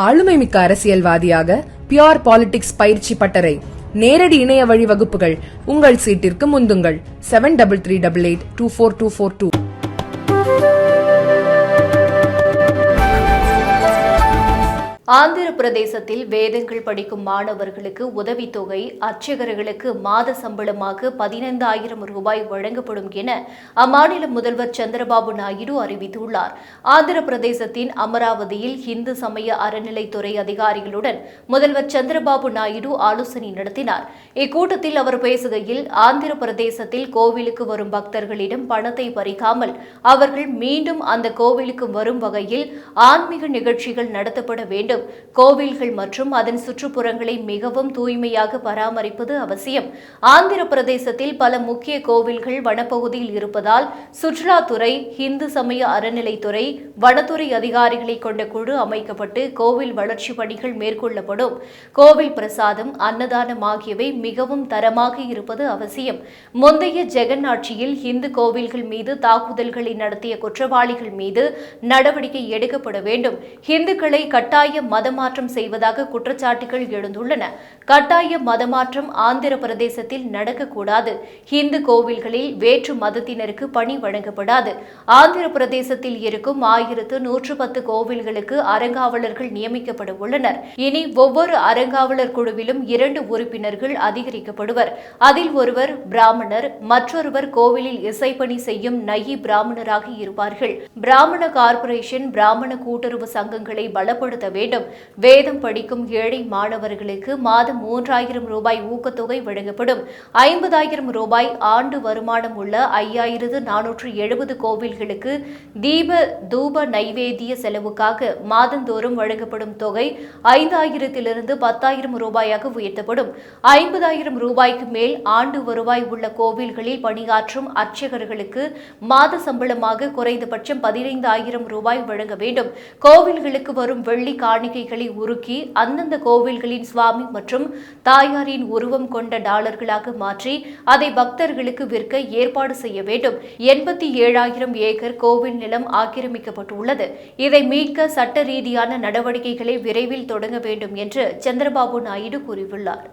ஆளுமைமிக்க அரசியல்வாதியாக pure politics பயிற்சி பட்டறை, நேரடி இணைய வழி வகுப்புகள். உங்கள் சீட்டிற்கு முந்துங்கள். 7338824242. ஆந்திர பிரதேசத்தில் வேதங்கள் படிக்கும் மாணவர்களுக்கு உதவித்தொகை, அர்ச்சகர்களுக்கு மாத சம்பளமாக 15,000 ரூபாய் வழங்கப்படும் என அம்மாநில முதல்வர் சந்திரபாபு நாயுடு அறிவித்துள்ளார். ஆந்திர பிரதேசத்தின் அமராவதியில் இந்து சமய அறநிலைத்துறை அதிகாரிகளுடன் முதல்வர் சந்திரபாபு நாயுடு ஆலோசனை நடத்தினார். இக்கூட்டத்தில் அவர் பேசுகையில், ஆந்திர பிரதேசத்தில் கோவிலுக்கு வரும் பக்தர்களிடம் பணத்தை பறிக்காமல் அவர்கள் மீண்டும் அந்த கோவிலுக்கு வரும் வகையில் ஆன்மீக நிகழ்ச்சிகள் நடத்தப்பட வேண்டும். கோவில்கள் மற்றும் அதன் சுற்றுப்புறங்களை மிகவும் தூய்மையாக பராமரிப்பது அவசியம். ஆந்திர பிரதேசத்தில் பல முக்கிய கோவில்கள் வனப்பகுதியில் இருப்பதால் சுற்றுலாத்துறை, இந்து சமய அறநிலைத்துறை, வனத்துறை அதிகாரிகளை கொண்ட குழு அமைக்கப்பட்டு கோவில் வளர்ச்சி பணிகள் மேற்கொள்ளப்படும். கோவில் பிரசாதம், அன்னதானம் ஆகியவை மிகவும் தரமாக இருப்பது அவசியம். முந்தைய ஜெகன் ஆட்சியில் இந்து கோவில்கள் மீது தாக்குதல்களை நடத்திய குற்றவாளிகள் மீது நடவடிக்கை எடுக்கப்பட வேண்டும். இந்துக்களை கட்டாய மதமாற்றம் செய்வதாக குற்றச்சாட்டுகள் எழுந்துள்ளன. கட்டாய மதமாற்றம் ஆந்திர பிரதேசத்தில் நடக்கக்கூடாது. இந்து கோவில்களில் வேற்று மதத்தினருக்கு பணி வழங்கப்படாது. ஆந்திர பிரதேசத்தில் இருக்கும் 1110 கோவில்களுக்கு அறங்காவலர்கள் நியமிக்கப்பட உள்ளனர். இனி ஒவ்வொரு அறங்காவலர் குழுவிலும் 2 உறுப்பினர்கள் அதிகரிக்கப்படுவர். அதில் ஒருவர் பிராமணர், மற்றொருவர் கோவிலில் இசைப்பணி செய்யும் நயி பிராமணராக இருப்பார்கள். பிராமண கார்ப்பரேஷன், பிராமண கூட்டுறவு சங்கங்களை பலப்படுத்த வேண்டும். வேதம் படிக்கும் ஏழை மாணவர்களுக்கு மாதம் 3,000 ரூபாய் ஊக்கத்தொகை வழங்கப்படும். 50,000 ரூபாய் ஆண்டு வருமானம் உள்ள 5,470 கோவில்களுக்கு தூப நைவேத்திய செலவுக்காக மாதந்தோறும் வழங்கப்படும் தொகை 5,000 10,000 ரூபாயாக உயர்த்தப்படும். 50,000 ரூபாய்க்கு மேல் ஆண்டு வருவாய் உள்ள கோவில்களில் பணியாற்றும் அர்ச்சகர்களுக்கு மாத சம்பளமாக குறைந்தபட்சம் 15,000 ரூபாய் வழங்க வேண்டும். கோவில்களுக்கு வரும் வெள்ளி காணிக்கைகளை உருக்கி அந்தந்த கோவில்களின் சுவாமி மற்றும் தாயாரின் உருவம் கொண்ட டாலர்களாக மாற்றி அதை பக்தர்களுக்கு விற்க ஏற்பாடு செய்ய வேண்டும். 87,000 ஏக்கர் கோவில் நிலம் ஆக்கிரமிக்கப்பட்டுள்ளது. இதை மீட்க சட்ட ரீதியான நடவடிக்கைகளை விரைவில் தொடங்க வேண்டும் என்று சந்திரபாபு நாயுடு கூறியுள்ளார்.